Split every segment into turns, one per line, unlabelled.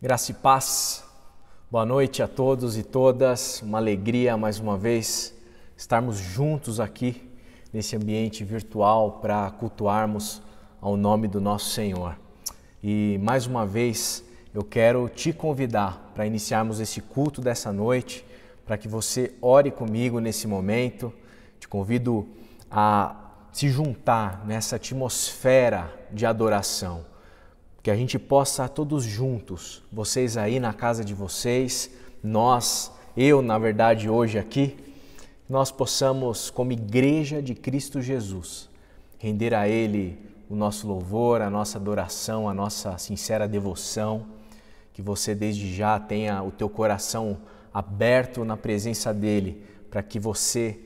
Graça e paz, boa noite a todos e todas, uma alegria mais uma vez estarmos juntos aqui nesse ambiente virtual para cultuarmos ao nome do nosso Senhor. E mais uma vez eu quero te convidar para iniciarmos esse culto dessa noite, para que você ore comigo nesse momento. Te convido a se juntar nessa atmosfera de adoração. Que a gente possa todos juntos, vocês aí na casa de vocês, eu na verdade hoje aqui, nós possamos como igreja de Cristo Jesus, render a Ele o nosso louvor, a nossa adoração, a nossa sincera devoção, que você desde já tenha o teu coração aberto na presença dEle, para que você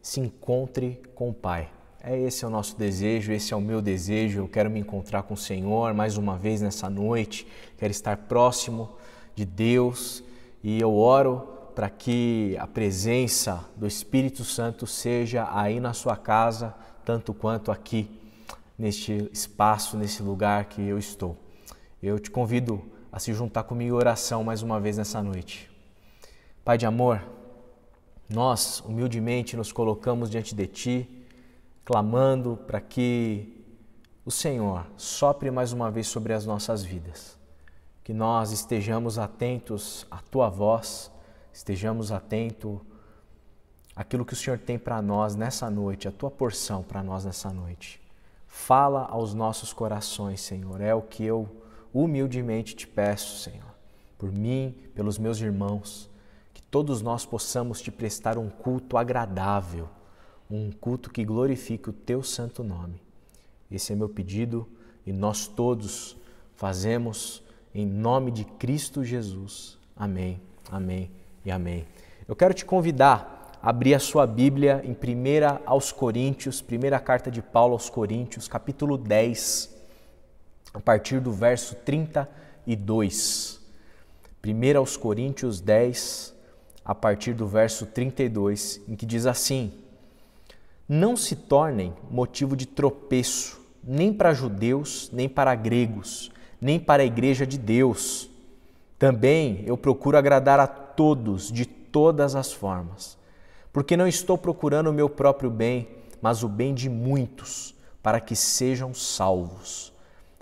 se encontre com o Pai. Esse é o nosso desejo, esse é o meu desejo. Eu quero me encontrar com o Senhor mais uma vez nessa noite, quero estar próximo de Deus e eu oro para que a presença do Espírito Santo seja aí na sua casa, tanto quanto aqui neste espaço, nesse lugar que eu estou. Eu te convido a se juntar comigo em oração mais uma vez nessa noite. Pai de amor, nós humildemente nos colocamos diante de Ti, clamando para que o Senhor sopre mais uma vez sobre as nossas vidas, que nós estejamos atentos à Tua voz, estejamos atentos àquilo que o Senhor tem para nós nessa noite, a Tua porção para nós nessa noite. Fala aos nossos corações, Senhor, é o que eu humildemente te peço, Senhor, por mim, pelos meus irmãos, que todos nós possamos Te prestar um culto agradável, um culto que glorifique o Teu santo nome. Esse é meu pedido e nós todos fazemos em nome de Cristo Jesus. Amém, amém e amém. Eu quero te convidar a abrir a sua Bíblia em 1 aos Coríntios, primeira carta de Paulo aos Coríntios, capítulo 10, a partir do verso 32. 1 aos Coríntios 10, a partir do verso 32, em que diz assim: não se tornem motivo de tropeço, nem para judeus, nem para gregos, nem para a igreja de Deus. Também eu procuro agradar a todos de todas as formas, porque não estou procurando o meu próprio bem, mas o bem de muitos, para que sejam salvos.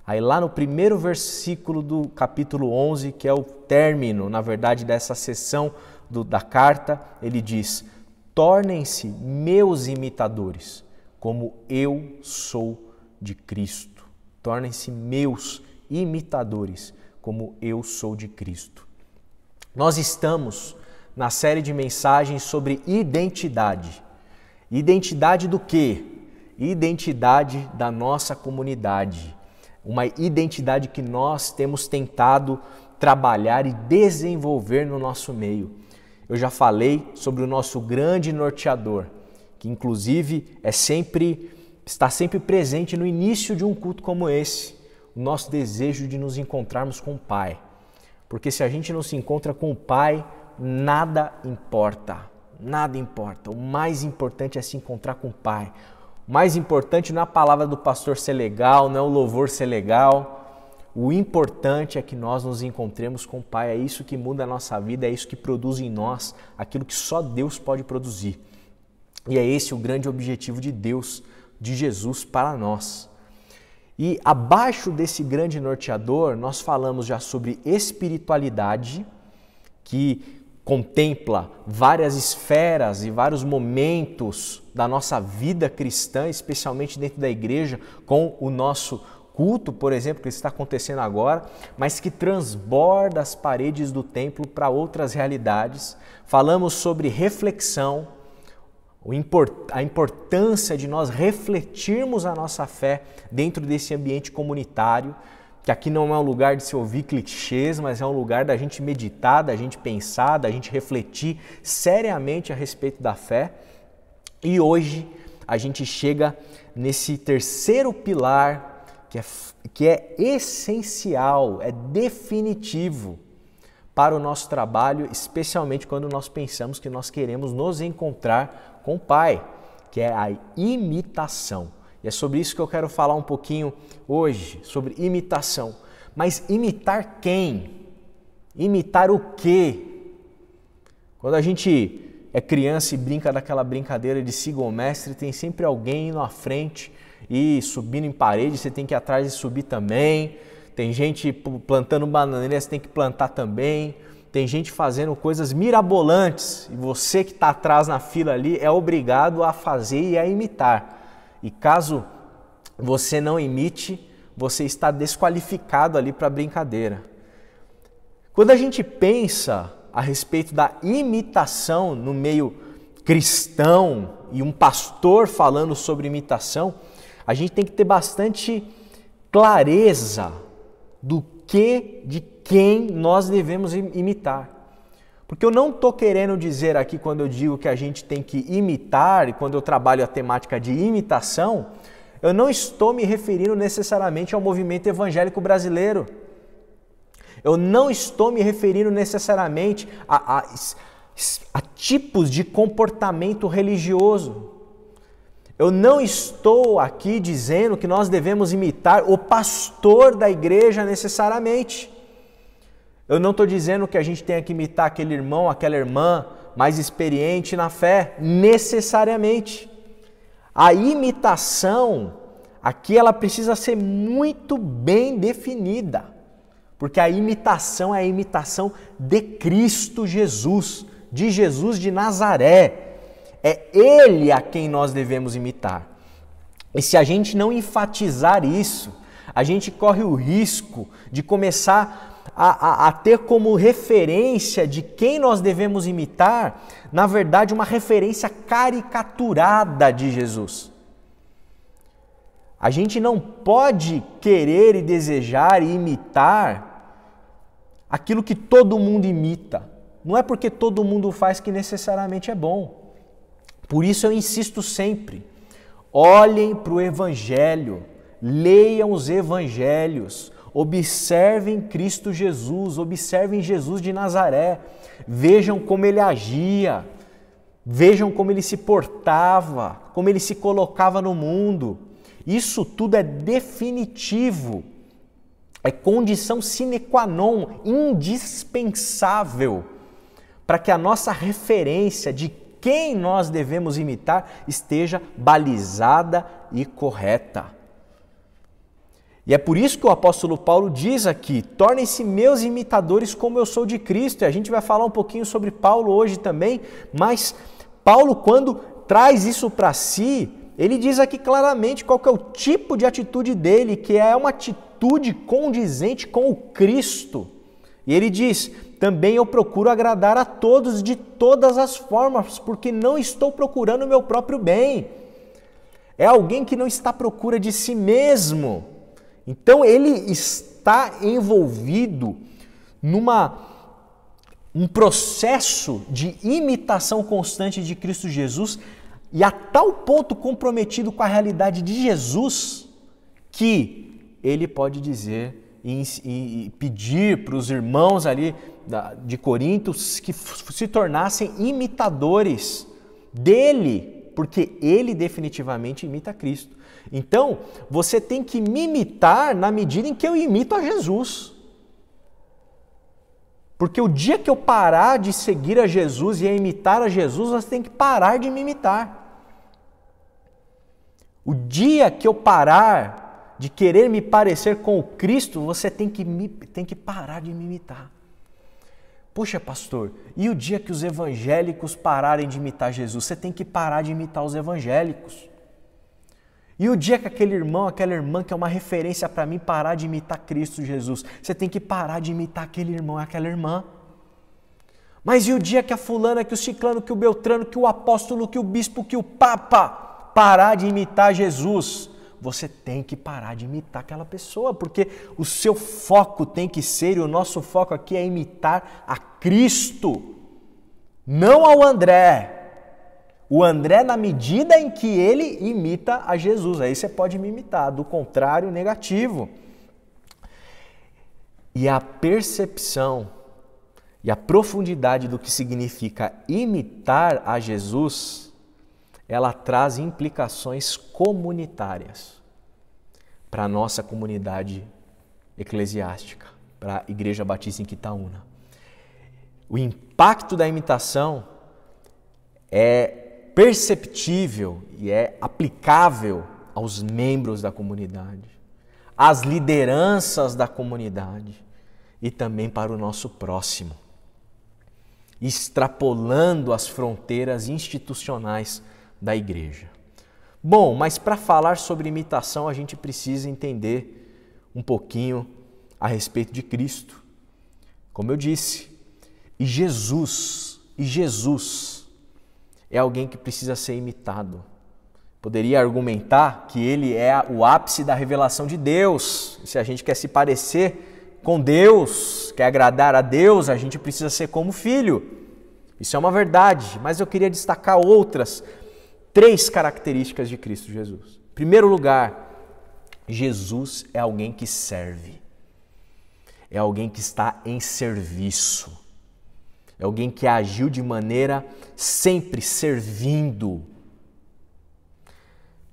Aí lá no primeiro versículo do capítulo 11, que é o término, na verdade, dessa seção da carta, ele diz: tornem-se meus imitadores, como eu sou de Cristo. Tornem-se meus imitadores, como eu sou de Cristo. Nós estamos na série de mensagens sobre identidade. Identidade do quê? Identidade da nossa comunidade. Uma identidade que nós temos tentado trabalhar e desenvolver no nosso meio. Eu já falei sobre o nosso grande norteador, que inclusive está sempre presente no início de um culto como esse, o nosso desejo de nos encontrarmos com o Pai. Porque se a gente não se encontra com o Pai, nada importa, nada importa. O mais importante é se encontrar com o Pai. O mais importante não é a palavra do pastor ser legal, não é o louvor ser legal. O importante é que nós nos encontremos com o Pai, é isso que muda a nossa vida, é isso que produz em nós aquilo que só Deus pode produzir. E é esse o grande objetivo de Deus, de Jesus para nós. E abaixo desse grande norteador, nós falamos já sobre espiritualidade, que contempla várias esferas e vários momentos da nossa vida cristã, especialmente dentro da igreja, com o nosso culto, por exemplo, que está acontecendo agora, mas que transborda as paredes do templo para outras realidades. Falamos sobre reflexão, a importância de nós refletirmos a nossa fé dentro desse ambiente comunitário, que aqui não é um lugar de se ouvir clichês, mas é um lugar da gente meditar, da gente pensar, da gente refletir seriamente a respeito da fé. E hoje a gente chega nesse terceiro pilar que é essencial, é definitivo para o nosso trabalho, especialmente quando nós pensamos que nós queremos nos encontrar com o Pai, que é a imitação. E é sobre isso que eu quero falar um pouquinho hoje, sobre imitação. Mas imitar quem? Imitar o quê? Quando a gente é criança e brinca daquela brincadeira de siga o mestre, tem sempre alguém indo à frente e subindo em parede, você tem que ir atrás e subir também. Tem gente plantando bananeira, você tem que plantar também. Tem gente fazendo coisas mirabolantes e você que está atrás na fila ali é obrigado a fazer e a imitar. E caso você não imite, você está desqualificado ali para a brincadeira. Quando a gente pensa a respeito da imitação no meio cristão e um pastor falando sobre imitação, a gente tem que ter bastante clareza de quem nós devemos imitar. Porque eu não estou querendo dizer aqui, quando eu digo que a gente tem que imitar, e quando eu trabalho a temática de imitação, eu não estou me referindo necessariamente ao movimento evangélico brasileiro. Eu não estou me referindo necessariamente a tipos de comportamento religioso. Eu não estou aqui dizendo que nós devemos imitar o pastor da igreja necessariamente. Eu não estou dizendo que a gente tenha que imitar aquele irmão, aquela irmã mais experiente na fé, necessariamente. A imitação, aqui ela precisa ser muito bem definida, porque a imitação é a imitação de Cristo Jesus, de Jesus de Nazaré. É Ele a quem nós devemos imitar. E se a gente não enfatizar isso, a gente corre o risco de começar a ter como referência de quem nós devemos imitar, na verdade, uma referência caricaturada de Jesus. A gente não pode querer e desejar e imitar aquilo que todo mundo imita. Não é porque todo mundo faz que necessariamente é bom. Por isso eu insisto sempre, olhem para o Evangelho, leiam os Evangelhos, observem Cristo Jesus, observem Jesus de Nazaré, vejam como ele agia, vejam como ele se portava, como ele se colocava no mundo. Isso tudo é definitivo, é condição sine qua non, indispensável, para que a nossa referência de quem nós devemos imitar esteja balizada e correta. E é por isso que o apóstolo Paulo diz aqui, tornem-se meus imitadores como eu sou de Cristo. E a gente vai falar um pouquinho sobre Paulo hoje também, mas Paulo, quando traz isso para si, ele diz aqui claramente qual que é o tipo de atitude dele, que é uma atitude condizente com o Cristo. E ele diz, também eu procuro agradar a todos de todas as formas, porque não estou procurando o meu próprio bem. É alguém que não está à procura de si mesmo. Então ele está envolvido um processo de imitação constante de Cristo Jesus e a tal ponto comprometido com a realidade de Jesus que ele pode dizer e pedir para os irmãos ali de Corinto que se tornassem imitadores dele, porque ele definitivamente imita Cristo. Então, você tem que me imitar na medida em que eu imito a Jesus. Porque o dia que eu parar de seguir a Jesus e a imitar a Jesus, você tem que parar de me imitar. O dia que eu parar de querer me parecer com o Cristo, você tem que parar de me imitar. Poxa, pastor, e o dia que os evangélicos pararem de imitar Jesus? Você tem que parar de imitar os evangélicos. E o dia que aquele irmão, aquela irmã que é uma referência para mim parar de imitar Cristo Jesus? Você tem que parar de imitar aquele irmão e aquela irmã. Mas e o dia que a fulana, que o ciclano, que o beltrano, que o apóstolo, que o bispo, que o papa parar de imitar Jesus? Você tem que parar de imitar aquela pessoa, porque o seu foco tem que ser, e o nosso foco aqui é imitar a Cristo, não ao André. O André na medida em que ele imita a Jesus, aí você pode me imitar, do contrário, negativo. E a percepção e a profundidade do que significa imitar a Jesus, ela traz implicações comunitárias para a nossa comunidade eclesiástica, para a Igreja Batista em Quitaúna. o impacto da imitação é perceptível e é aplicável aos membros da comunidade, às lideranças da comunidade e também para o nosso próximo, extrapolando as fronteiras institucionais da igreja. Bom, mas para falar sobre imitação a gente precisa entender um pouquinho a respeito de Cristo. Como eu disse, e Jesus é alguém que precisa ser imitado. Poderia argumentar que ele é o ápice da revelação de Deus. Se a gente quer se parecer com Deus, quer agradar a Deus, a gente precisa ser como filho. Isso é uma verdade, mas eu queria destacar outras 3 características de Cristo Jesus. Em primeiro lugar, Jesus é alguém que serve. É alguém que está em serviço. É alguém que agiu de maneira sempre servindo.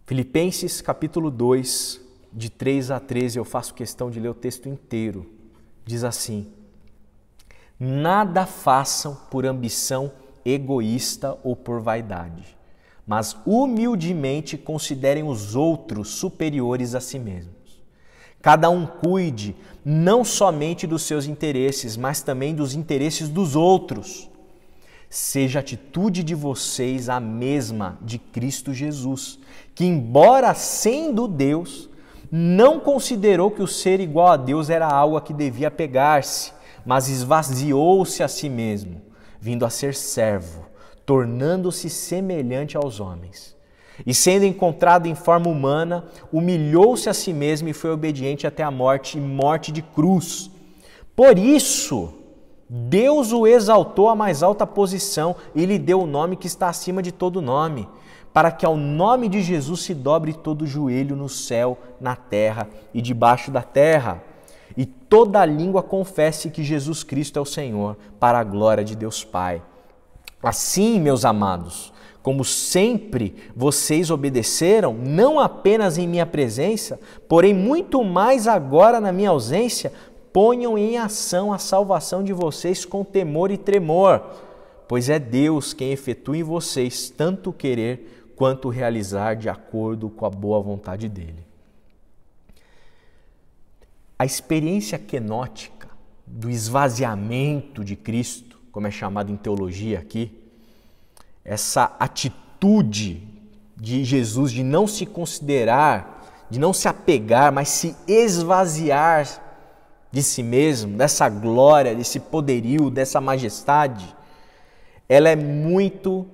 Filipenses capítulo 2, de 3 a 13, eu faço questão de ler o texto inteiro. Diz assim: nada façam por ambição egoísta ou por vaidade, mas humildemente considerem os outros superiores a si mesmos. Cada um cuide não somente dos seus interesses, mas também dos interesses dos outros. Seja a atitude de vocês a mesma de Cristo Jesus, que, embora sendo Deus, não considerou que o ser igual a Deus era algo a que devia apegar-se, mas esvaziou-se a si mesmo, vindo a ser servo, tornando-se semelhante aos homens. E sendo encontrado em forma humana, humilhou-se a si mesmo e foi obediente até a morte, e morte de cruz. Por isso, Deus o exaltou à mais alta posição e lhe deu o nome que está acima de todo nome, para que ao nome de Jesus se dobre todo joelho no céu, na terra e debaixo da terra, e toda língua confesse que Jesus Cristo é o Senhor, para a glória de Deus Pai. Assim, meus amados, como sempre vocês obedeceram, não apenas em minha presença, porém muito mais agora na minha ausência, ponham em ação a salvação de vocês com temor e tremor, pois é Deus quem efetua em vocês tanto querer quanto realizar de acordo com a boa vontade dele. A experiência quenótica do esvaziamento de Cristo, como é chamado em teologia aqui, essa atitude de Jesus de não se considerar, de não se apegar, mas se esvaziar de si mesmo, dessa glória, desse poderio, dessa majestade, ela é muito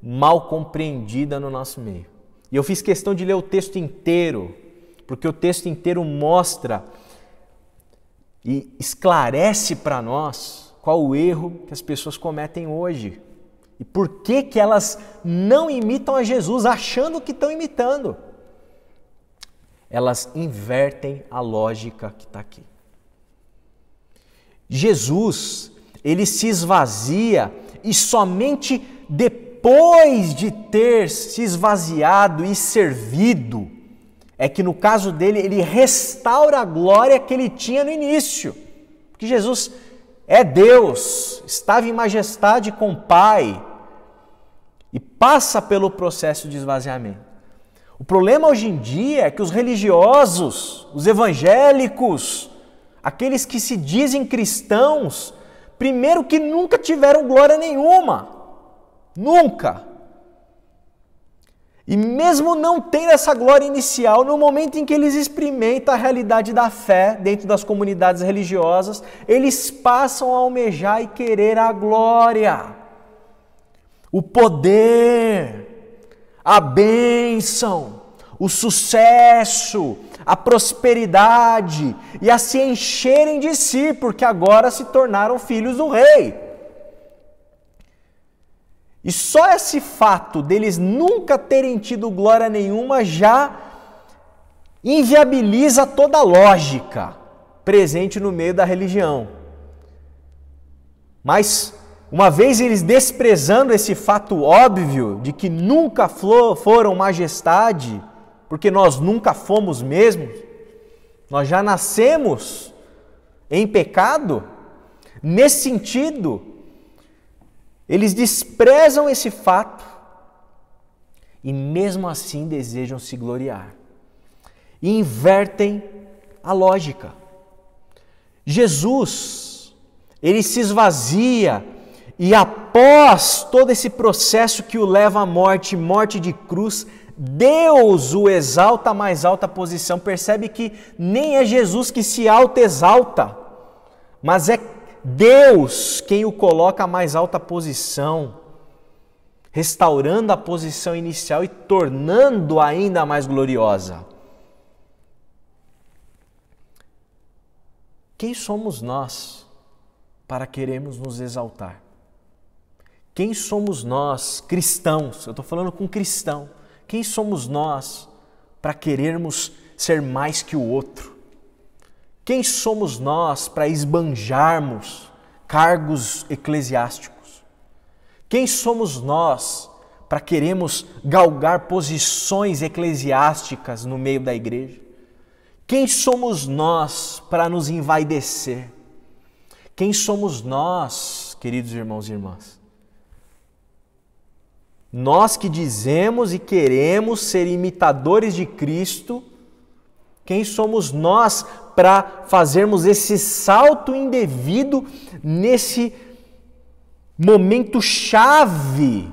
mal compreendida no nosso meio. E eu fiz questão de ler o texto inteiro, porque o texto inteiro mostra e esclarece para nós qual o erro que as pessoas cometem hoje. E por que elas não imitam a Jesus achando que estão imitando? Elas invertem a lógica que está aqui. Jesus, ele se esvazia e somente depois de ter se esvaziado e servido, é que no caso dele, ele restaura a glória que ele tinha no início. Porque Jesus é Deus, estava em majestade com o Pai e passa pelo processo de esvaziamento. O problema hoje em dia é que os religiosos, os evangélicos, aqueles que se dizem cristãos, primeiro que nunca tiveram glória nenhuma. Nunca. E mesmo não tendo essa glória inicial, no momento em que eles experimentam a realidade da fé dentro das comunidades religiosas, eles passam a almejar e querer a glória, o poder, a bênção, o sucesso, a prosperidade e a se encherem de si, porque agora se tornaram filhos do rei. E só esse fato deles nunca terem tido glória nenhuma já inviabiliza toda a lógica presente no meio da religião. Mas, uma vez eles desprezando esse fato óbvio de que nunca foram majestade, porque nós nunca fomos mesmo, nós já nascemos em pecado, nesse sentido, Eles desprezam esse fato e mesmo assim desejam se gloriar. E invertem a lógica. Jesus, ele se esvazia e após todo esse processo que o leva à morte, morte de cruz, Deus o exalta à mais alta posição. Percebe que nem é Jesus que se auto-exalta, mas é Deus quem o coloca à mais alta posição, restaurando a posição inicial e tornando ainda mais gloriosa. Quem somos nós para querermos nos exaltar? Quem somos nós, cristãos? Eu estou falando com cristão. Quem somos nós para querermos ser mais que o outro? Quem somos nós para esbanjarmos cargos eclesiásticos? Quem somos nós para querermos galgar posições eclesiásticas no meio da igreja? Quem somos nós para nos envaidecer? Quem somos nós, queridos irmãos e irmãs? Nós que dizemos e queremos ser imitadores de Cristo, quem somos nós para fazermos esse salto indevido nesse momento chave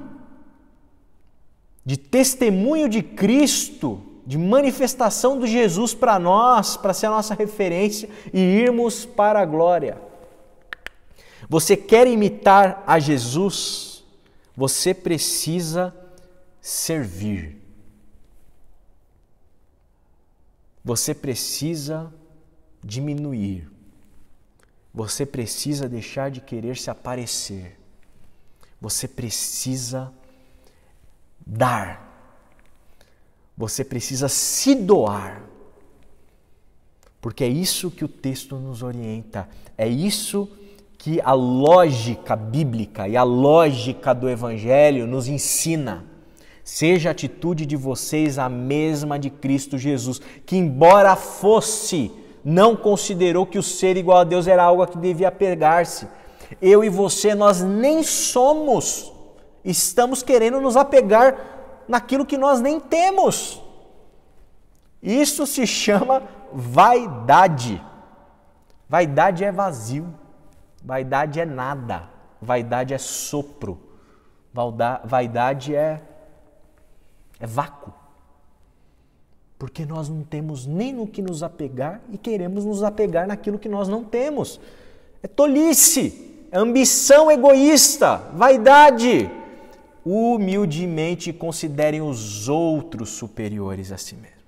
de testemunho de Cristo, de manifestação de Jesus para nós, para ser a nossa referência e irmos para a glória? Você quer imitar a Jesus? Você precisa servir. Você precisa diminuir. Você precisa deixar de querer se aparecer. Você precisa dar. Você precisa se doar. Porque é isso que o texto nos orienta. É isso que a lógica bíblica e a lógica do Evangelho nos ensina. Seja a atitude de vocês a mesma de Cristo Jesus, que embora fosse, não considerou que o ser igual a Deus era algo a que devia apegar-se. Eu e você, nós nem somos, estamos querendo nos apegar naquilo que nós nem temos. Isso se chama vaidade. Vaidade é vazio. Vaidade é nada. Vaidade é sopro. Vaidade é vácuo. Porque nós não temos nem no que nos apegar e queremos nos apegar naquilo que nós não temos. É tolice, é ambição egoísta, vaidade. Humildemente considerem os outros superiores a si mesmos.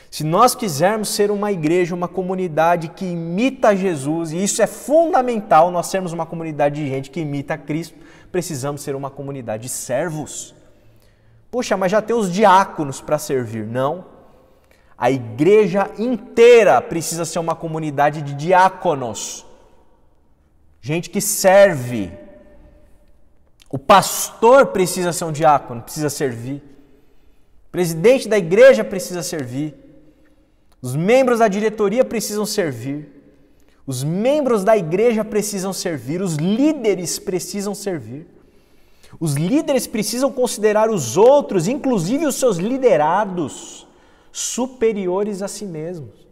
Se nós quisermos ser uma igreja, uma comunidade que imita Jesus, e isso é fundamental, nós sermos uma comunidade de gente que imita Cristo, precisamos ser uma comunidade de servos. Puxa, mas já tem os diáconos para servir. Não. A igreja inteira precisa ser uma comunidade de diáconos. Gente que serve. O pastor precisa ser um diácono, precisa servir. O presidente da igreja precisa servir. Os membros da diretoria precisam servir. Os membros da igreja precisam servir. Os líderes precisam servir. Os líderes precisam considerar os outros, inclusive os seus liderados, superiores a si mesmos.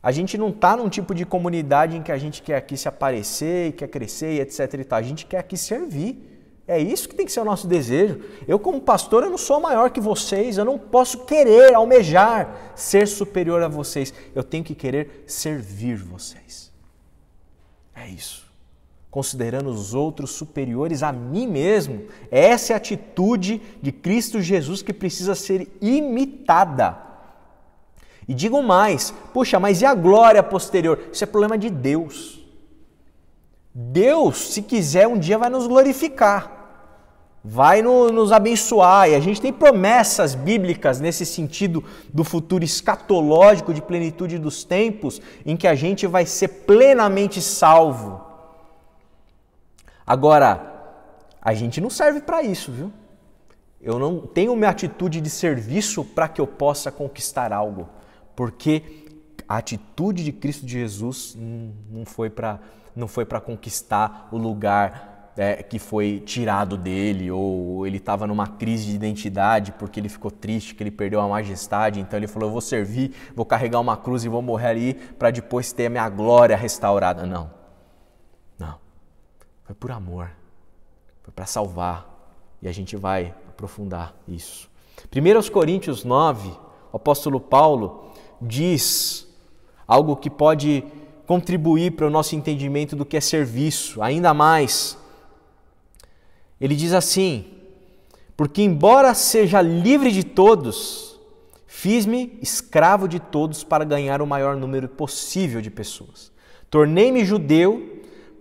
A gente não está num tipo de comunidade em que a gente quer aqui se aparecer, quer crescer e etc. e tal. A gente quer aqui servir. É isso que tem que ser o nosso desejo. Eu, como pastor, eu não sou maior que vocês. Eu não posso querer, almejar ser superior a vocês. Eu tenho que querer servir vocês. É isso. Considerando os outros superiores a mim mesmo. Essa é a atitude de Cristo Jesus que precisa ser imitada. E digo mais, puxa, mas e a glória posterior? Isso é problema de Deus. Deus, se quiser, um dia vai nos glorificar. Vai nos abençoar. E a gente tem promessas bíblicas nesse sentido do futuro escatológico, de plenitude dos tempos, em que a gente vai ser plenamente salvo. Agora, a gente não serve para isso, viu? Eu não tenho minha atitude de serviço para que eu possa conquistar algo, porque A atitude de Cristo Jesus não foi para conquistar o lugar que foi tirado dele, ou ele estava numa crise de identidade porque ele ficou triste, que ele perdeu a majestade, então ele falou, eu vou servir, vou carregar uma cruz e vou morrer ali para depois ter a minha glória restaurada. Não. Foi por amor, foi para salvar, e a gente vai aprofundar isso. 1 Coríntios 9, o apóstolo Paulo diz algo que pode contribuir para o nosso entendimento do que é serviço, ainda mais. Ele diz assim, porque embora seja livre de todos, fiz-me escravo de todos para ganhar o maior número possível de pessoas. Tornei-me judeu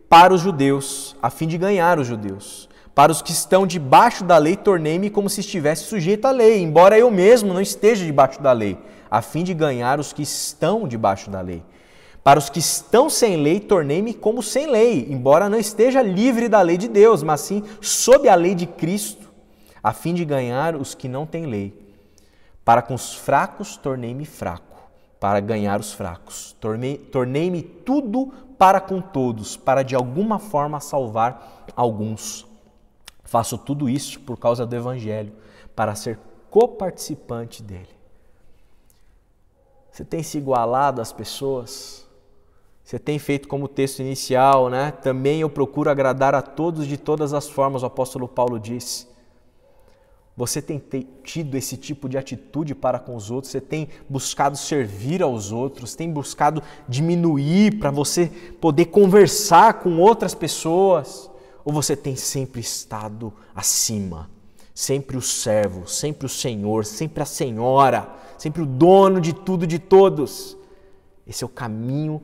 para os judeus, a fim de ganhar os judeus. Para os que estão debaixo da lei, tornei-me como se estivesse sujeito à lei, embora eu mesmo não esteja debaixo da lei, a fim de ganhar os que estão debaixo da lei. Para os que estão sem lei, tornei-me como sem lei, embora não esteja livre da lei de Deus, mas sim sob a lei de Cristo, a fim de ganhar os que não têm lei. Para com os fracos, tornei-me fraco, para ganhar os fracos. Tornei-me tudo para com todos, para de alguma forma salvar alguns. Faço tudo isso por causa do Evangelho, para ser coparticipante dele. Você tem se igualado às pessoas? Você tem feito como o texto inicial, né? Também eu procuro agradar a todos de todas as formas, o apóstolo Paulo disse. Você tem tido esse tipo de atitude para com os outros? Você tem buscado servir aos outros? Tem buscado diminuir para você poder conversar com outras pessoas? Ou você tem sempre estado acima? Sempre o servo, sempre o Senhor, sempre a Senhora, sempre o dono de tudo e de todos? Esse é o caminho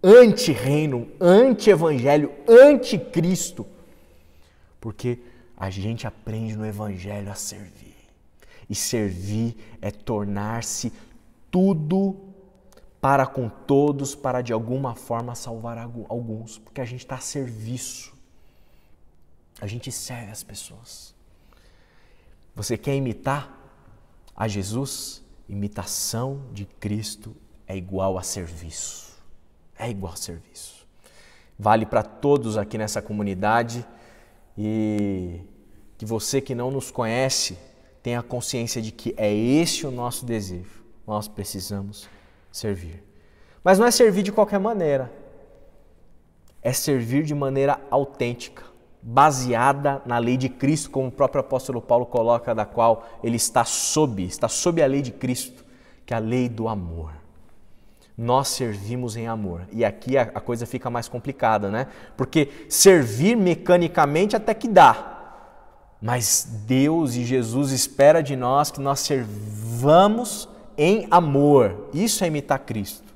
anti-reino, anti-evangelho, anti-Cristo. Porque a gente aprende no Evangelho a servir. E servir é tornar-se tudo para com todos, para de alguma forma salvar alguns. Porque a gente está a serviço. A gente serve as pessoas. Você quer imitar a Jesus? Imitação de Cristo é igual a serviço. É igual a serviço. Vale para todos aqui nessa comunidade. E que você que não nos conhece tenha consciência de que é esse o nosso desejo. Nós precisamos servir. Mas não é servir de qualquer maneira. É servir de maneira autêntica, baseada na lei de Cristo, como o próprio apóstolo Paulo coloca, da qual ele está sob a lei de Cristo, que é a lei do amor. Nós servimos em amor. E aqui a coisa fica mais complicada, né? Porque servir mecanicamente até que dá. Mas Deus e Jesus espera de nós que nós servamos em amor. Isso é imitar Cristo.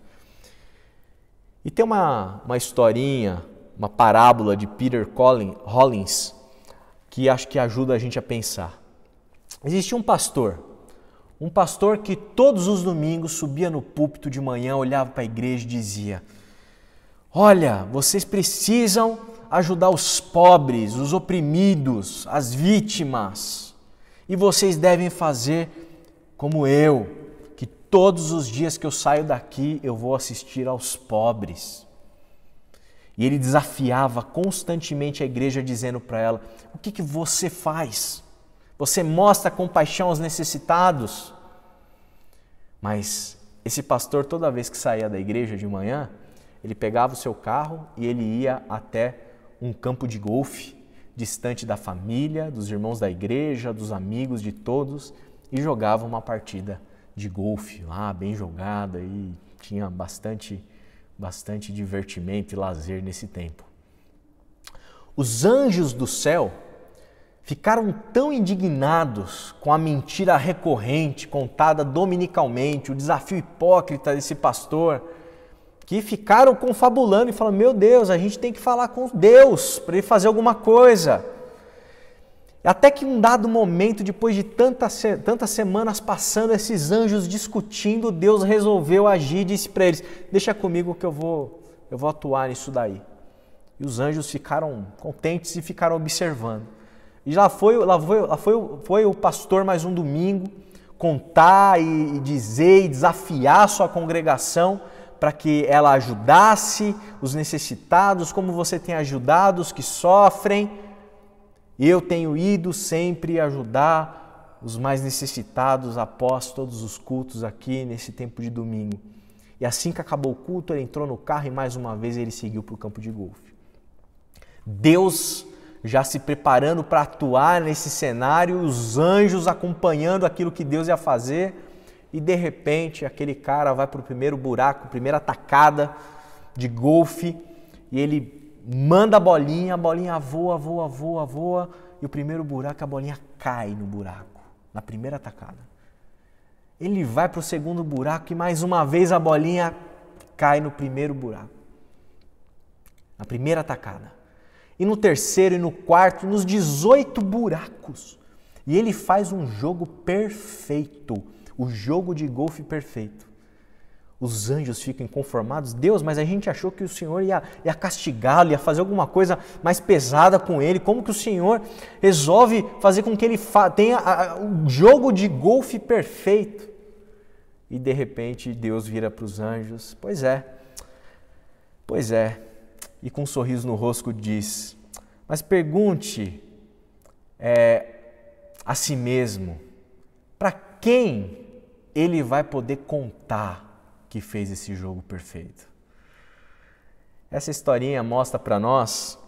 E tem uma historinha, uma parábola de Peter Hollins, que acho que ajuda a gente a pensar. Existia um pastor que todos os domingos subia no púlpito de manhã, olhava para a igreja e dizia: olha, vocês precisam ajudar os pobres, os oprimidos, as vítimas. E vocês devem fazer como eu, que todos os dias que eu saio daqui eu vou assistir aos pobres. E ele desafiava constantemente a igreja dizendo para ela: o que você faz? Você mostra compaixão aos necessitados? Mas esse pastor, toda vez que saía da igreja de manhã, ele pegava o seu carro e ele ia até um campo de golfe, distante da família, dos irmãos da igreja, dos amigos, de todos, e jogava uma partida de golfe lá, bem jogada, e tinha bastante divertimento e lazer nesse tempo. Os anjos do céu ficaram tão indignados com a mentira recorrente, contada dominicalmente, o desafio hipócrita desse pastor, que ficaram confabulando e falando: meu Deus, a gente tem que falar com Deus para ele fazer alguma coisa. Até que um dado momento, depois de tantas semanas passando, esses anjos discutindo, Deus resolveu agir e disse para eles: deixa comigo que eu vou atuar nisso daí. E os anjos ficaram contentes e ficaram observando. E lá foi o pastor mais um domingo contar e dizer e desafiar a sua congregação para que ela ajudasse os necessitados, como você tem ajudado os que sofrem. Eu tenho ido sempre ajudar os mais necessitados após todos os cultos aqui nesse tempo de domingo. E assim que acabou o culto, ele entrou no carro e mais uma vez ele seguiu para o campo de golfe. Deus já se preparando para atuar nesse cenário, os anjos acompanhando aquilo que Deus ia fazer, e de repente aquele cara vai para o primeiro buraco, primeira tacada de golfe, e ele manda a bolinha voa, e o primeiro buraco, a bolinha cai no buraco, na primeira tacada. Ele vai para o segundo buraco e mais uma vez a bolinha cai no primeiro buraco, na primeira tacada. E no terceiro e no quarto, nos 18 buracos. E ele faz um jogo perfeito, o jogo de golfe perfeito. Os anjos ficam inconformados. Deus, mas a gente achou que o Senhor ia castigá-lo, ia fazer alguma coisa mais pesada com ele. Como que o Senhor resolve fazer com que ele tenha o jogo de golfe perfeito? E de repente Deus vira para os anjos. Pois é. E com um sorriso no rosto diz, mas pergunte a si mesmo, para quem ele vai poder contar que fez esse jogo perfeito? Essa historinha mostra para nós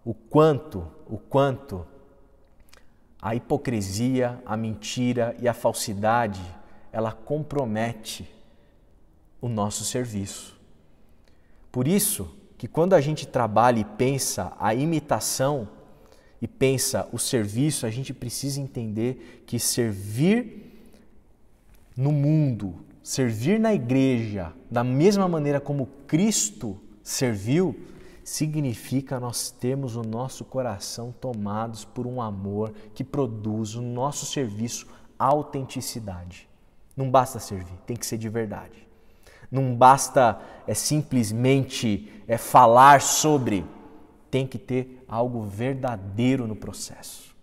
o quanto a hipocrisia, a mentira e a falsidade, ela compromete o nosso serviço. Por isso que quando a gente trabalha e pensa a imitação e pensa o serviço, a gente precisa entender que servir no mundo, servir na igreja, da mesma maneira como Cristo serviu, significa nós termos o nosso coração tomados por um amor que produz o nosso serviço autenticidade. Não basta servir, tem que ser de verdade. Não basta simplesmente falar sobre, tem que ter algo verdadeiro no processo.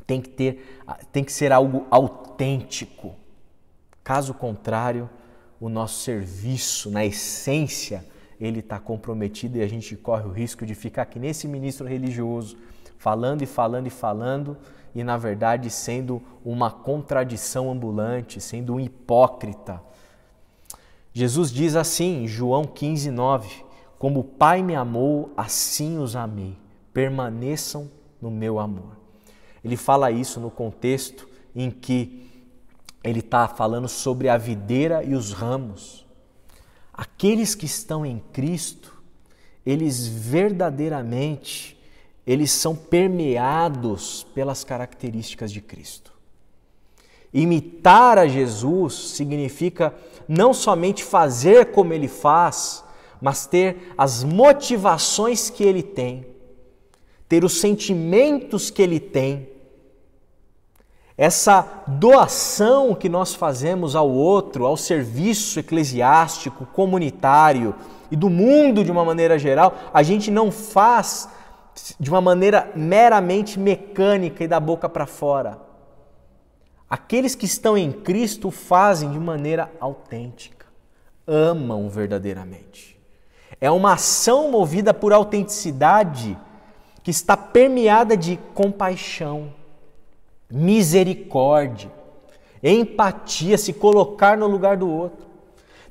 Tem que ser algo autêntico. Caso contrário, o nosso serviço, na essência, ele está comprometido e a gente corre o risco de ficar aqui nesse ministro religioso, falando e na verdade sendo uma contradição ambulante, sendo um hipócrita. Jesus diz assim, em João 15:9, como o Pai me amou, assim os amei, permaneçam no meu amor. Ele fala isso no contexto em que ele está falando sobre a videira e os ramos. Aqueles que estão em Cristo, eles verdadeiramente, eles são permeados pelas características de Cristo. Imitar a Jesus significa não somente fazer como Ele faz, mas ter as motivações que Ele tem, ter os sentimentos que Ele tem. Essa doação que nós fazemos ao outro, ao serviço eclesiástico, comunitário e do mundo de uma maneira geral, a gente não faz de uma maneira meramente mecânica e da boca para fora. Aqueles que estão em Cristo fazem de maneira autêntica, amam verdadeiramente. É uma ação movida por autenticidade que está permeada de compaixão, misericórdia, empatia, se colocar no lugar do outro.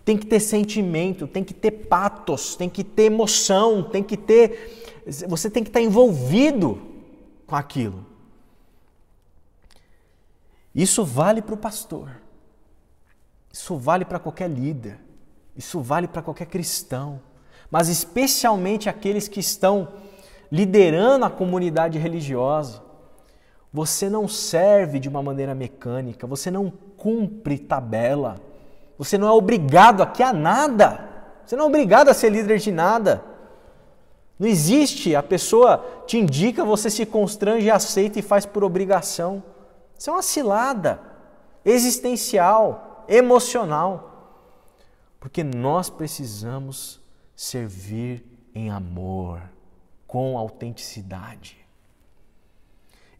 Tem que ter sentimento, tem que ter patos, tem que ter emoção, você tem que estar envolvido com aquilo. Isso vale para o pastor, isso vale para qualquer líder, isso vale para qualquer cristão, mas especialmente aqueles que estão liderando a comunidade religiosa. Você não serve de uma maneira mecânica, você não cumpre tabela, você não é obrigado aqui a nada, você não é obrigado a ser líder de nada. Não existe, a pessoa te indica, você se constrange, aceita e faz por obrigação. Isso é uma cilada existencial, emocional, porque nós precisamos servir em amor, com autenticidade.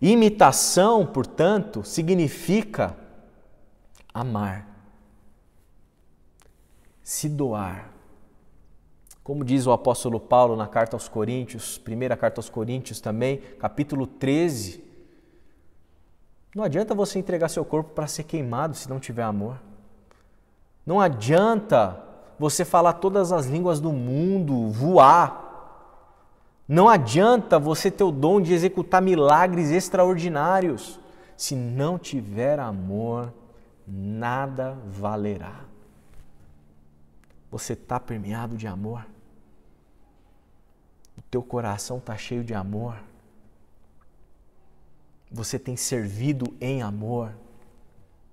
Imitação, portanto, significa amar, se doar, Como diz o apóstolo Paulo na carta aos Coríntios, primeira carta aos Coríntios também, capítulo 13, não adianta você entregar seu corpo para ser queimado se não tiver amor. Não adianta você falar todas as línguas do mundo, voar. Não adianta você ter o dom de executar milagres extraordinários. Se não tiver amor, nada valerá. Você está permeado de amor? O teu coração está cheio de amor? Você tem servido em amor?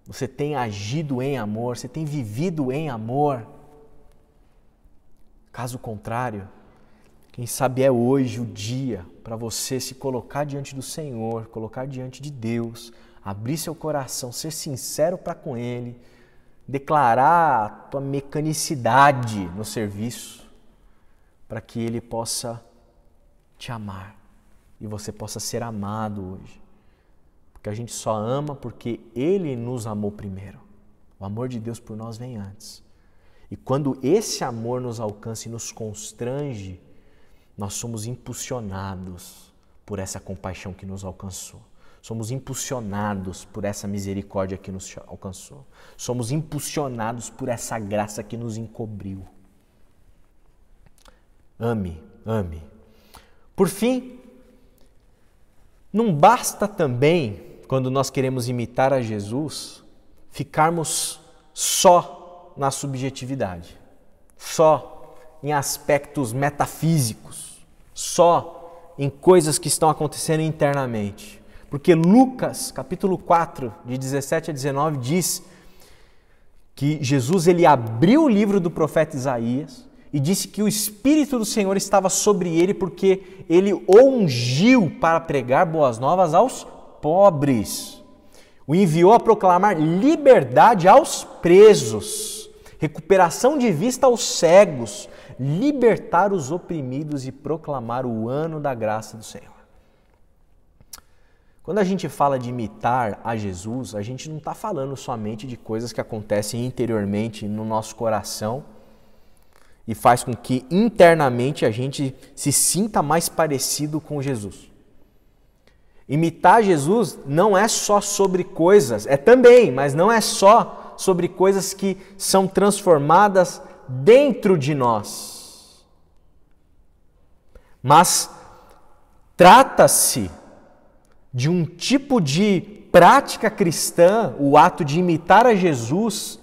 Você tem agido em amor? Você tem vivido em amor? Caso contrário, quem sabe é hoje o dia para você se colocar diante do Senhor, colocar diante de Deus, abrir seu coração, ser sincero para com Ele, declarar a tua mecanicidade no serviço, para que Ele possa te amar e você possa ser amado hoje. Porque a gente só ama porque Ele nos amou primeiro. O amor de Deus por nós vem antes. E quando esse amor nos alcança e nos constrange, nós somos impulsionados por essa compaixão que nos alcançou. Somos impulsionados por essa misericórdia que nos alcançou. Somos impulsionados por essa graça que nos encobriu. Ame, ame. Por fim, não basta também, quando nós queremos imitar a Jesus, ficarmos só na subjetividade, só em aspectos metafísicos, só em coisas que estão acontecendo internamente. Porque Lucas, capítulo 4, de 17 a 19, diz que Jesus ele abriu o livro do profeta Isaías e disse que o Espírito do Senhor estava sobre ele porque ele o ungiu para pregar boas novas aos pobres. O enviou a proclamar liberdade aos presos, recuperação de vista aos cegos, libertar os oprimidos e proclamar o ano da graça do Senhor. Quando a gente fala de imitar a Jesus, a gente não está falando somente de coisas que acontecem interiormente no nosso coração e faz com que internamente a gente se sinta mais parecido com Jesus. Imitar Jesus não é só sobre coisas, é também, mas não é só sobre coisas que são transformadas dentro de nós. Mas trata-se de um tipo de prática cristã, o ato de imitar a Jesus,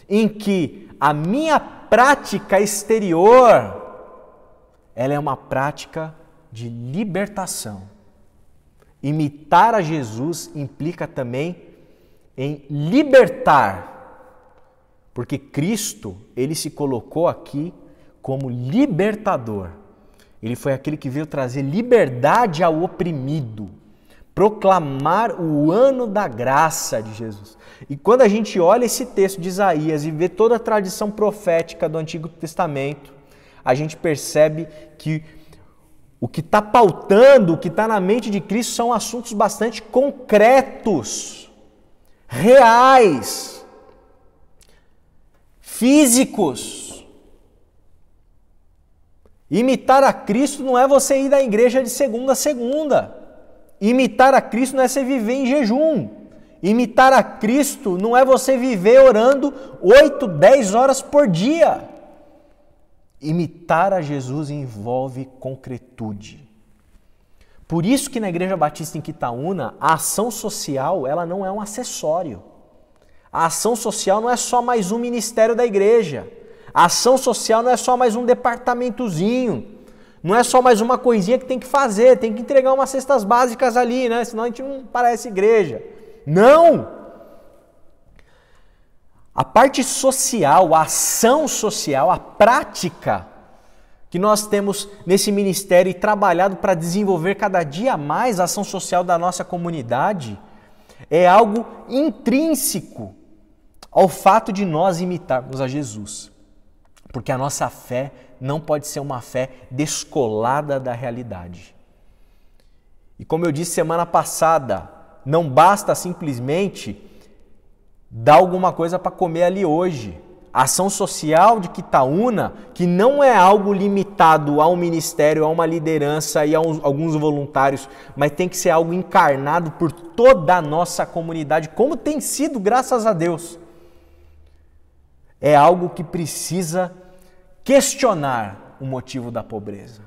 em que a minha prática exterior, ela é uma prática de libertação. Imitar a Jesus implica também em libertar, porque Cristo, ele se colocou aqui como libertador. Ele foi aquele que veio trazer liberdade ao oprimido, proclamar o ano da graça de Jesus. E quando a gente olha esse texto de Isaías e vê toda a tradição profética do Antigo Testamento, a gente percebe que o que está pautando, o que está na mente de Cristo são assuntos bastante concretos, reais, físicos. Imitar a Cristo não é você ir da igreja de segunda a segunda. Imitar a Cristo não é você viver em jejum. Imitar a Cristo não é você viver orando 8, 10 horas por dia. Imitar a Jesus envolve concretude. Por isso que na Igreja Batista em Quitaúna, a ação social ela não é um acessório. A ação social não é só mais um ministério da igreja. A ação social não é só mais um departamentozinho. Não é só mais uma coisinha que tem que fazer, tem que entregar umas cestas básicas ali, né? Senão a gente não parece igreja. Não! A parte social, a ação social, a prática que nós temos nesse ministério e trabalhado para desenvolver cada dia mais a ação social da nossa comunidade é algo intrínseco ao fato de nós imitarmos a Jesus. Porque a nossa fé não pode ser uma fé descolada da realidade. E como eu disse semana passada, não basta simplesmente dar alguma coisa para comer ali hoje. A ação social de Quitaúna, que não é algo limitado ao ministério, a uma liderança e a alguns voluntários, mas tem que ser algo encarnado por toda a nossa comunidade, como tem sido, graças a Deus. É algo que precisa questionar o motivo da pobreza,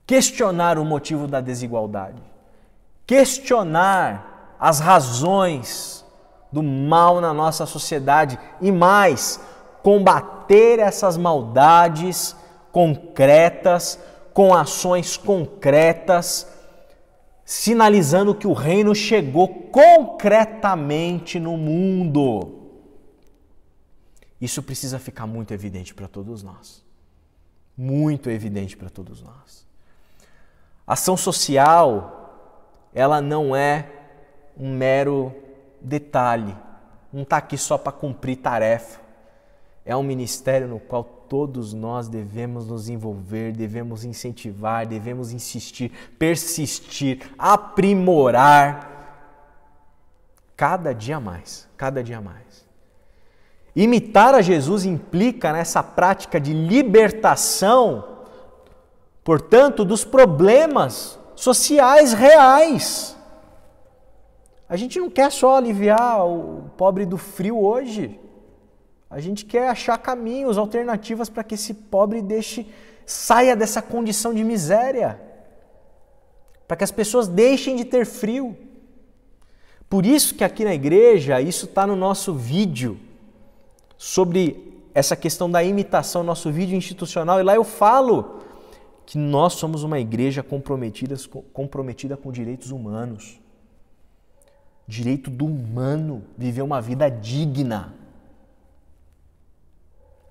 questionar o motivo da desigualdade, questionar as razões do mal na nossa sociedade e mais, combater essas maldades concretas, com ações concretas, sinalizando que o reino chegou concretamente no mundo. Isso precisa ficar muito evidente para todos nós. Muito evidente para todos nós. Ação social, ela não é um mero detalhe. Não está aqui só para cumprir tarefa. É um ministério no qual todos nós devemos nos envolver, devemos incentivar, devemos insistir, persistir, aprimorar. Cada dia mais, cada dia mais. Imitar a Jesus implica nessa prática de libertação, portanto, dos problemas sociais reais. A gente não quer só aliviar o pobre do frio hoje. A gente quer achar caminhos, alternativas para que esse pobre saia dessa condição de miséria. Para que as pessoas deixem de ter frio. Por isso que aqui na igreja, isso está no nosso vídeo, sobre essa questão da imitação, nosso vídeo institucional, e lá eu falo que nós somos uma igreja comprometida com direitos humanos. Direito do humano, viver uma vida digna.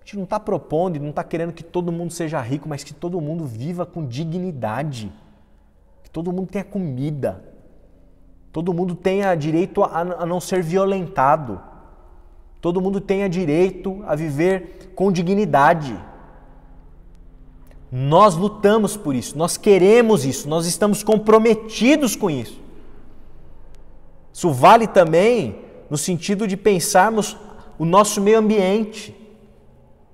A gente não está propondo e não está querendo que todo mundo seja rico, mas que todo mundo viva com dignidade. Que todo mundo tenha comida. Todo mundo tenha direito a não ser violentado. Todo mundo tenha direito a viver com dignidade. Nós lutamos por isso, nós queremos isso, nós estamos comprometidos com isso. Isso vale também no sentido de pensarmos o nosso meio ambiente.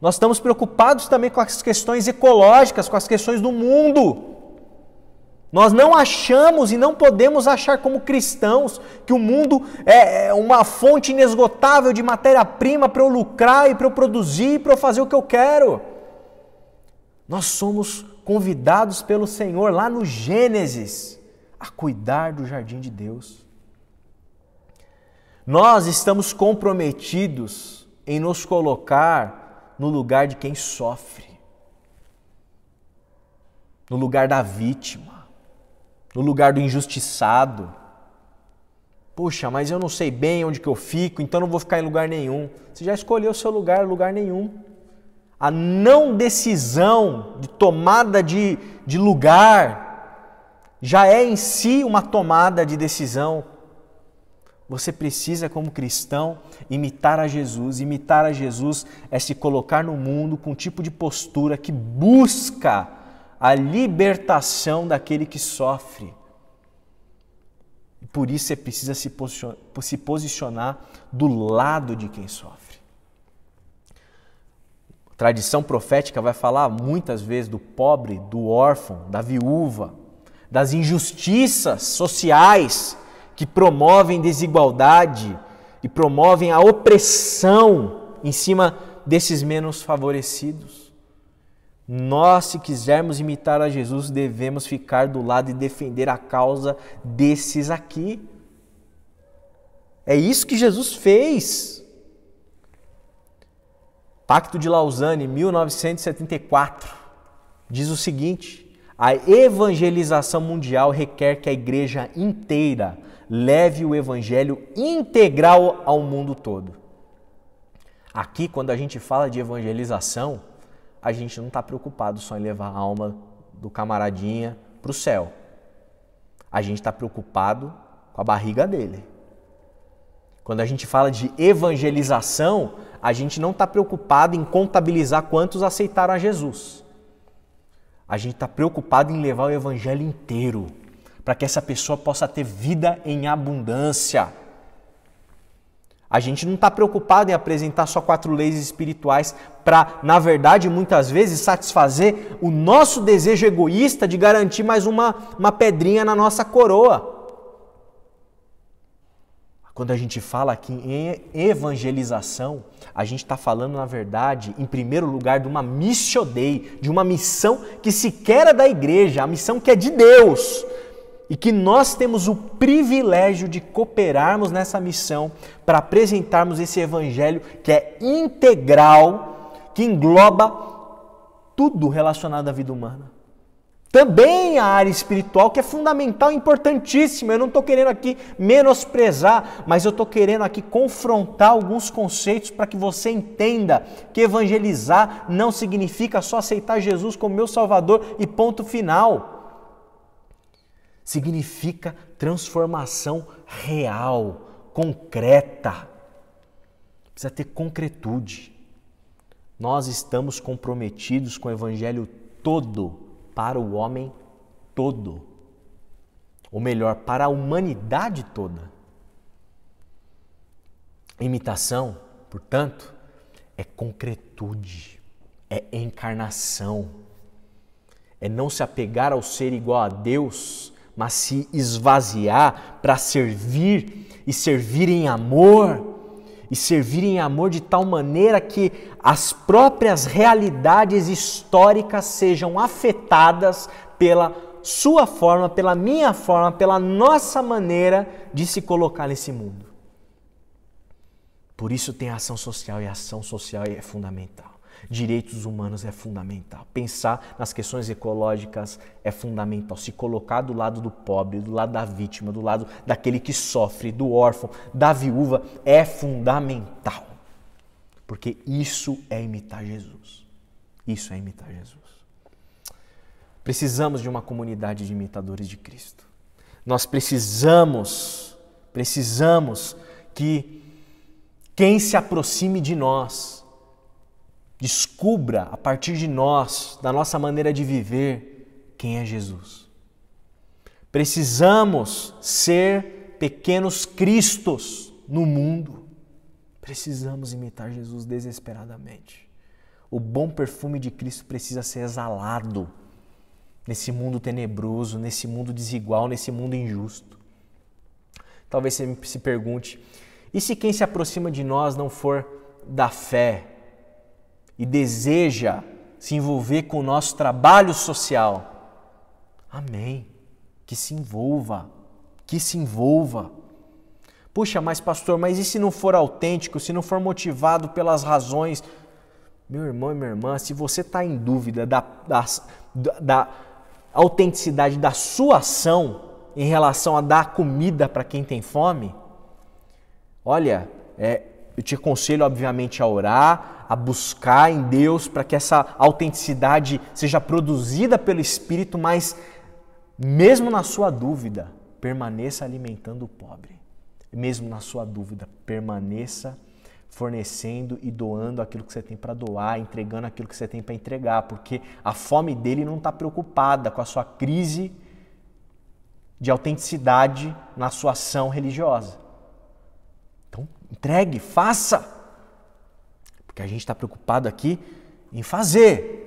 Nós estamos preocupados também com as questões ecológicas, com as questões do mundo. Nós não achamos e não podemos achar como cristãos que o mundo é uma fonte inesgotável de matéria-prima para eu lucrar e para eu produzir e para eu fazer o que eu quero. Nós somos convidados pelo Senhor lá no Gênesis a cuidar do jardim de Deus. Nós estamos comprometidos em nos colocar no lugar de quem sofre, no lugar da vítima, no lugar do injustiçado. Puxa, mas eu não sei bem onde que eu fico, então não vou ficar em lugar nenhum. Você já escolheu o seu lugar, lugar nenhum. A não decisão de tomada de lugar já é em si uma tomada de decisão. Você precisa, como cristão, imitar a Jesus. Imitar a Jesus é se colocar no mundo com um tipo de postura que busca a libertação daquele que sofre. E por isso você precisa se posicionar do lado de quem sofre. A tradição profética vai falar muitas vezes do pobre, do órfão, da viúva, das injustiças sociais que promovem desigualdade e promovem a opressão em cima desses menos favorecidos. Nós, se quisermos imitar a Jesus, devemos ficar do lado e defender a causa desses aqui. É isso que Jesus fez. Pacto de Lausanne, 1974, diz o seguinte: a evangelização mundial requer que a igreja inteira leve o evangelho integral ao mundo todo. Aqui, quando a gente fala de evangelização, a gente não está preocupado só em levar a alma do camaradinha para o céu. A gente está preocupado com a barriga dele. Quando a gente fala de evangelização, a gente não está preocupado em contabilizar quantos aceitaram a Jesus. A gente está preocupado em levar o evangelho inteiro, para que essa pessoa possa ter vida em abundância. A gente não está preocupado em apresentar só 4 leis espirituais para, na verdade, muitas vezes satisfazer o nosso desejo egoísta de garantir mais uma pedrinha na nossa coroa. Quando a gente fala aqui em evangelização, a gente está falando, na verdade, em primeiro lugar, de uma missio Dei, de uma missão que sequer é da igreja, a missão que é de Deus. E que nós temos o privilégio de cooperarmos nessa missão para apresentarmos esse evangelho que é integral, que engloba tudo relacionado à vida humana. Também a área espiritual, que é fundamental e importantíssima. Eu não estou querendo aqui menosprezar, mas eu estou querendo aqui confrontar alguns conceitos para que você entenda que evangelizar não significa só aceitar Jesus como meu Salvador e ponto final. Significa transformação real, concreta. Precisa ter concretude. Nós estamos comprometidos com o evangelho todo para o homem todo. Ou melhor, para a humanidade toda. Imitação, portanto, é concretude, é encarnação. É não se apegar ao ser igual a Deus, mas se esvaziar para servir e servir em amor, e servir em amor de tal maneira que as próprias realidades históricas sejam afetadas pela sua forma, pela minha forma, pela nossa maneira de se colocar nesse mundo. Por isso tem a ação social, e a ação social é fundamental. Direitos humanos é fundamental. Pensar nas questões ecológicas é fundamental. Se colocar do lado do pobre, do lado da vítima, do lado daquele que sofre, do órfão, da viúva, é fundamental. Porque isso é imitar Jesus. Isso é imitar Jesus. Precisamos de uma comunidade de imitadores de Cristo. Nós precisamos que quem se aproxime de nós descubra a partir de nós, da nossa maneira de viver, quem é Jesus. Precisamos ser pequenos cristos no mundo. Precisamos imitar Jesus desesperadamente. O bom perfume de Cristo precisa ser exalado nesse mundo tenebroso, nesse mundo desigual, nesse mundo injusto. Talvez você se pergunte, e se quem se aproxima de nós não for da fé e deseja se envolver com o nosso trabalho social? Amém. Que se envolva. Puxa, mas pastor, mas e se não for autêntico, se não for motivado pelas razões? Meu irmão e minha irmã, se você está em dúvida da autenticidade da sua ação em relação a dar comida para quem tem fome, olha, eu te aconselho obviamente a orar, a buscar em Deus para que essa autenticidade seja produzida pelo Espírito, mas mesmo na sua dúvida, permaneça alimentando o pobre. Mesmo na sua dúvida, permaneça fornecendo e doando aquilo que você tem para doar, entregando aquilo que você tem para entregar, porque a fome dele não está preocupada com a sua crise de autenticidade na sua ação religiosa. Então, entregue, faça, porque a gente está preocupado aqui em fazer.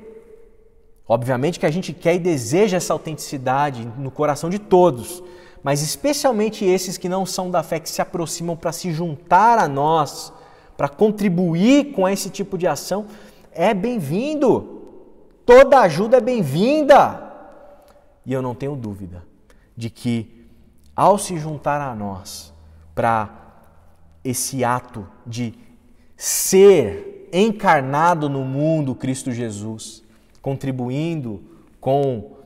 Obviamente que a gente quer e deseja essa autenticidade no coração de todos, mas especialmente esses que não são da fé, que se aproximam para se juntar a nós, para contribuir com esse tipo de ação, é bem-vindo. Toda ajuda é bem-vinda. E eu não tenho dúvida de que, ao se juntar a nós para esse ato de ser encarnado no mundo Cristo Jesus, contribuindo com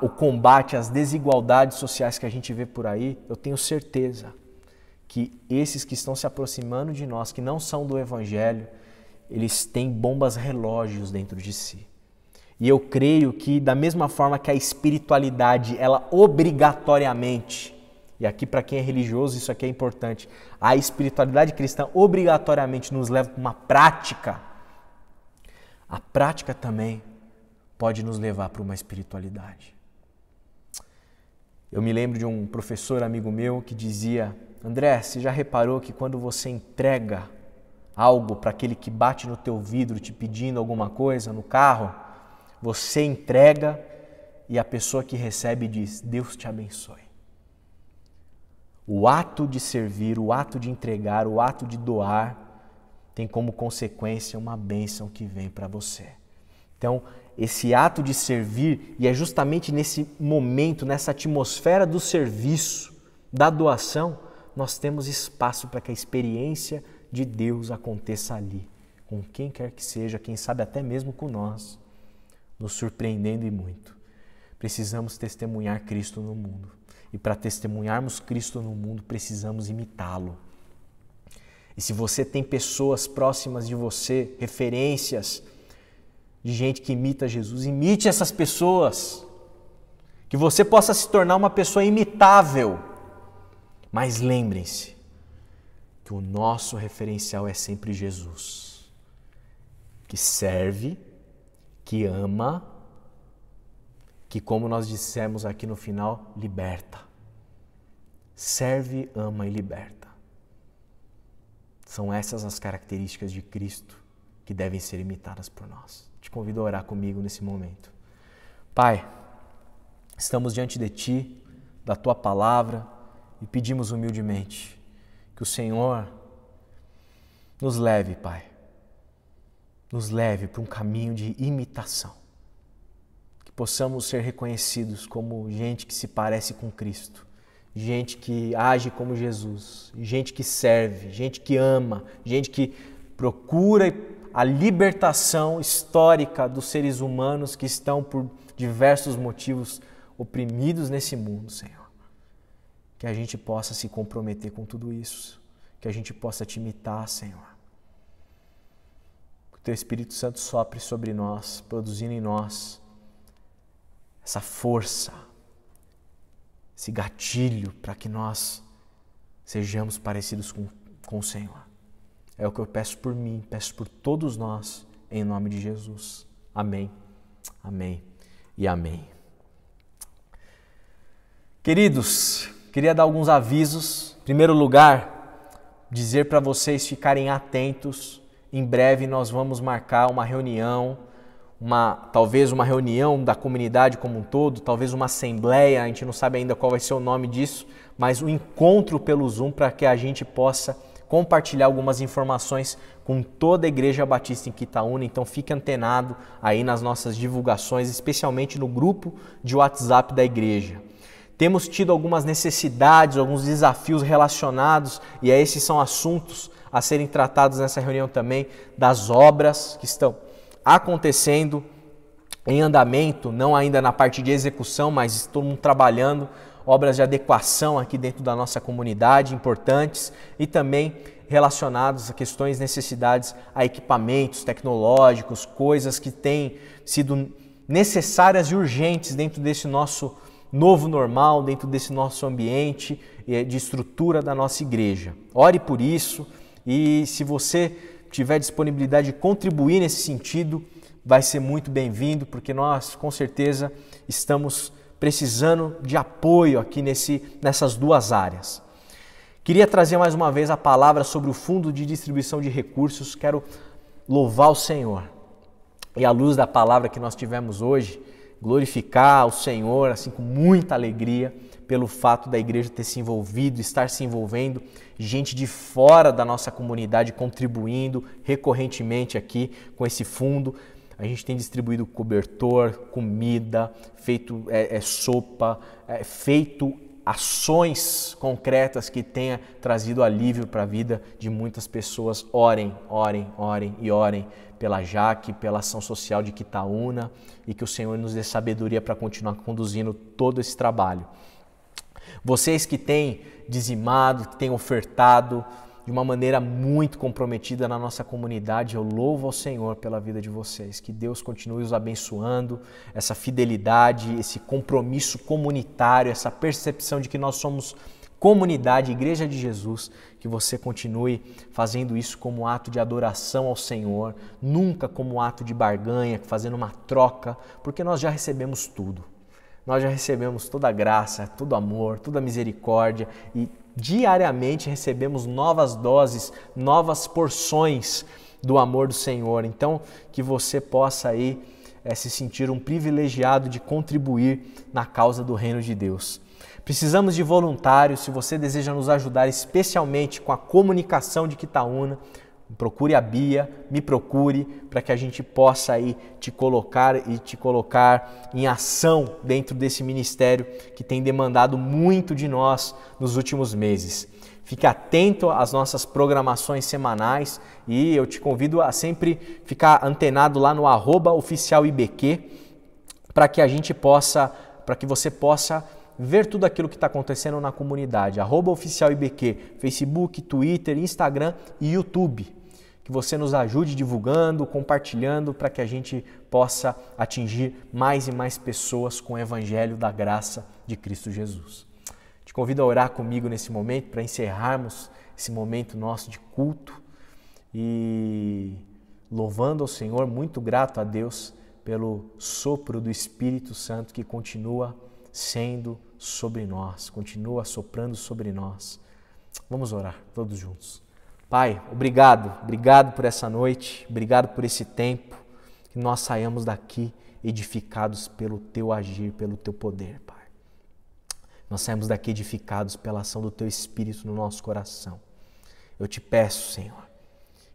o combate às desigualdades sociais que a gente vê por aí, eu tenho certeza que esses que estão se aproximando de nós, que não são do Evangelho, eles têm bombas relógios dentro de si. E eu creio que, da mesma forma que a espiritualidade, ela obrigatoriamente, e aqui para quem é religioso isso aqui é importante, a espiritualidade cristã obrigatoriamente nos leva para uma prática, a prática também pode nos levar para uma espiritualidade. Eu me lembro de um professor amigo meu que dizia André, você já reparou que quando você entrega algo para aquele que bate no teu vidro te pedindo alguma coisa no carro, você entrega e a pessoa que recebe diz: Deus te abençoe. O ato de servir, o ato de entregar, o ato de doar tem como consequência uma bênção que vem para você. Então, esse ato de servir, e é justamente nesse momento, nessa atmosfera do serviço, da doação, nós temos espaço para que a experiência de Deus aconteça ali, com quem quer que seja, quem sabe até mesmo com nós, nos surpreendendo e muito. Precisamos testemunhar Cristo no mundo. E para testemunharmos Cristo no mundo, precisamos imitá-lo. E se você tem pessoas próximas de você, referências de gente que imita Jesus, imite essas pessoas. Que você possa se tornar uma pessoa imitável. Mas lembrem-se que o nosso referencial é sempre Jesus, que serve, que ama, que, como nós dissemos aqui no final, liberta. Serve, ama e liberta. São essas as características de Cristo que devem ser imitadas por nós. Te convido a orar comigo nesse momento. Pai, estamos diante de Ti, da Tua palavra, e pedimos humildemente que o Senhor nos leve, Pai, nos leve para um caminho de imitação. Que possamos ser reconhecidos como gente que se parece com Cristo, gente que age como Jesus, gente que serve, gente que ama, gente que procura a libertação histórica dos seres humanos que estão por diversos motivos oprimidos nesse mundo, Senhor. Que a gente possa se comprometer com tudo isso, que a gente possa te imitar, Senhor. Que o Teu Espírito Santo sopre sobre nós, produzindo em nós essa força, esse gatilho para que nós sejamos parecidos com o Senhor. É o que eu peço por mim, peço por todos nós, em nome de Jesus. Amém, amém e amém. Queridos, queria dar alguns avisos. Em primeiro lugar, dizer para vocês ficarem atentos. Em breve nós vamos marcar uma reunião, talvez uma reunião da comunidade como um todo, talvez uma assembleia, a gente não sabe ainda qual vai ser o nome disso, mas um encontro pelo Zoom para que a gente possa compartilhar algumas informações com toda a Igreja Batista em Quitaúna. Então fique antenado aí nas nossas divulgações, especialmente no grupo de WhatsApp da igreja. Temos tido algumas necessidades, alguns desafios relacionados, e esses são assuntos a serem tratados nessa reunião também, das obras que estão acontecendo em andamento, não ainda na parte de execução, mas todo mundo trabalhando, obras de adequação aqui dentro da nossa comunidade, importantes, e também relacionados a questões, necessidades a equipamentos tecnológicos, coisas que têm sido necessárias e urgentes dentro desse nosso novo normal, dentro desse nosso ambiente de estrutura da nossa igreja. Ore por isso, e se você tiver disponibilidade de contribuir nesse sentido, vai ser muito bem-vindo, porque nós com certeza estamos precisando de apoio aqui nessas duas áreas. Queria trazer mais uma vez a palavra sobre o Fundo de Distribuição de Recursos. Quero louvar o Senhor e, à luz da palavra que nós tivemos hoje, glorificar o Senhor assim com muita alegria pelo fato da igreja ter se envolvido, estar se envolvendo, gente de fora da nossa comunidade contribuindo recorrentemente aqui com esse fundo. A gente tem distribuído cobertor, comida, feito sopa, feito ações concretas que tenha trazido alívio para a vida de muitas pessoas. Orem, orem, orem e orem pela Jaque, pela ação social de Quitaúna, e que o Senhor nos dê sabedoria para continuar conduzindo todo esse trabalho. Vocês que têm dizimado, que têm ofertado de uma maneira muito comprometida na nossa comunidade, eu louvo ao Senhor pela vida de vocês. Que Deus continue os abençoando, essa fidelidade, esse compromisso comunitário, essa percepção de que nós somos comunidade, Igreja de Jesus, que você continue fazendo isso como ato de adoração ao Senhor, nunca como ato de barganha, fazendo uma troca, porque nós já recebemos tudo. nós já recebemos toda a graça, todo amor, toda a misericórdia e diariamente recebemos novas doses, novas porções do amor do Senhor. Então, que você possa aí se sentir um privilegiado de contribuir na causa do reino de Deus. Precisamos de voluntários. Se você deseja nos ajudar especialmente com a comunicação de Quitaúna, procure a Bia, me procure, para que a gente possa aí te colocar em ação dentro desse ministério que tem demandado muito de nós nos últimos meses. Fique atento às nossas programações semanais e eu te convido a sempre ficar antenado lá no @oficialibq para que você possa ver tudo aquilo que está acontecendo na comunidade. @oficialibq, Facebook, Twitter, Instagram e YouTube. Que você nos ajude divulgando, compartilhando, para que a gente possa atingir mais e mais pessoas com o Evangelho da graça de Cristo Jesus. Te convido a orar comigo nesse momento para encerrarmos esse momento nosso de culto e louvando ao Senhor, muito grato a Deus pelo sopro do Espírito Santo que continua sendo sobre nós, continua soprando sobre nós. Vamos orar todos juntos. Pai, obrigado por essa noite, obrigado por esse tempo, que nós saiamos daqui edificados pelo Teu agir, pelo Teu poder, Pai. Nós saímos daqui edificados pela ação do Teu Espírito no nosso coração. Eu te peço, Senhor,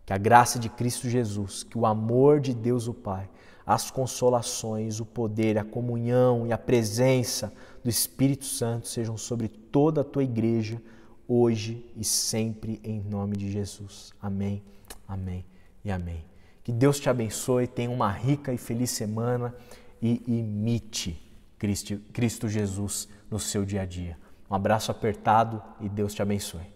que a graça de Cristo Jesus, que o amor de Deus o Pai, as consolações, o poder, a comunhão e a presença do Espírito Santo sejam sobre toda a Tua igreja, hoje e sempre, em nome de Jesus. Amém, amém e amém. Que Deus te abençoe, tenha uma rica e feliz semana e imite Cristo Jesus no seu dia a dia. Um abraço apertado e Deus te abençoe.